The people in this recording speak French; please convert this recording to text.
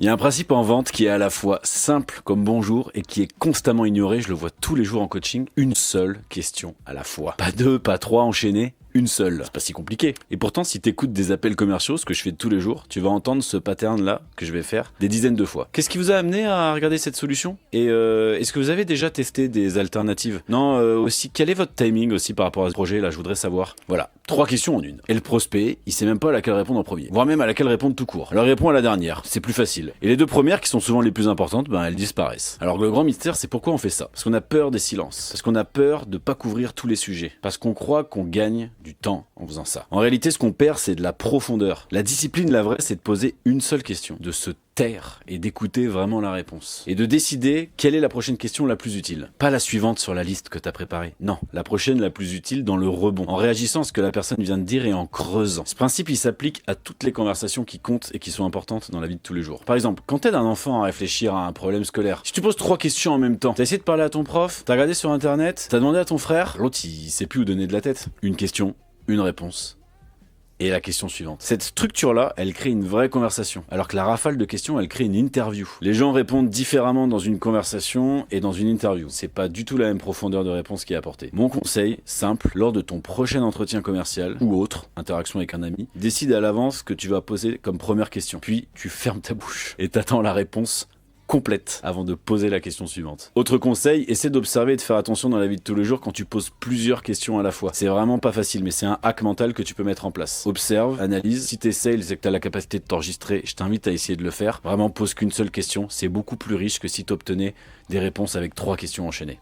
Il y a un principe en vente qui est à la fois simple comme bonjour et qui est constamment ignoré, je le vois tous les jours en coaching, une seule question à la fois. Pas deux, pas trois enchaînés, une seule. C'est pas si compliqué. Et pourtant, si t'écoutes des appels commerciaux, ce que je fais tous les jours, tu vas entendre ce pattern-là que je vais faire des dizaines de fois. Qu'est-ce qui vous a amené à regarder cette solution? Et est-ce que vous avez déjà testé des alternatives? Non, aussi, quel est votre timing aussi par rapport à ce projet là? Je voudrais savoir. Voilà, 3 questions en une. Et le prospect, il sait même pas à laquelle répondre en premier, voire même à laquelle répondre tout court. Alors il répond à la dernière, c'est plus facile. Et les deux premières, qui sont souvent les plus importantes, ben elles disparaissent. Alors le grand mystère, c'est pourquoi on fait ça. Parce qu'on a peur des silences. Parce qu'on a peur de pas couvrir tous les sujets. Parce qu'on croit qu'on gagne du temps en faisant ça. En réalité, ce qu'on perd, c'est de la profondeur. La discipline, la vraie, c'est de poser une seule question, de se taire et d'écouter vraiment la réponse. Et de décider quelle est la prochaine question la plus utile. Pas la suivante sur la liste que t'as préparée. Non, la prochaine la plus utile dans le rebond. En réagissant à ce que la personne vient de dire et en creusant. Ce principe, il s'applique à toutes les conversations qui comptent et qui sont importantes dans la vie de tous les jours. Par exemple, quand t'aides un enfant à réfléchir à un problème scolaire, si tu poses 3 questions en même temps, t'as essayé de parler à ton prof, t'as regardé sur internet, t'as demandé à ton frère, l'autre il sait plus où donner de la tête. Une question, une réponse. Et la question suivante. Cette structure-là, elle crée une vraie conversation. Alors que la rafale de questions, elle crée une interview. Les gens répondent différemment dans une conversation et dans une interview. C'est pas du tout la même profondeur de réponse qui est apportée. Mon conseil, simple, lors de ton prochain entretien commercial ou autre, interaction avec un ami, décide à l'avance ce que tu vas poser comme première question. Puis, tu fermes ta bouche et t'attends la réponse complète avant de poser la question suivante. Autre conseil, essaie d'observer et de faire attention dans la vie de tous les jours quand tu poses plusieurs questions à la fois. C'est vraiment pas facile, mais c'est un hack mental que tu peux mettre en place. Observe, analyse. Si t'es sales et que t'as la capacité de t'enregistrer, je t'invite à essayer de le faire. Vraiment, pose qu'une seule question. C'est beaucoup plus riche que si t'obtenais des réponses avec 3 questions enchaînées.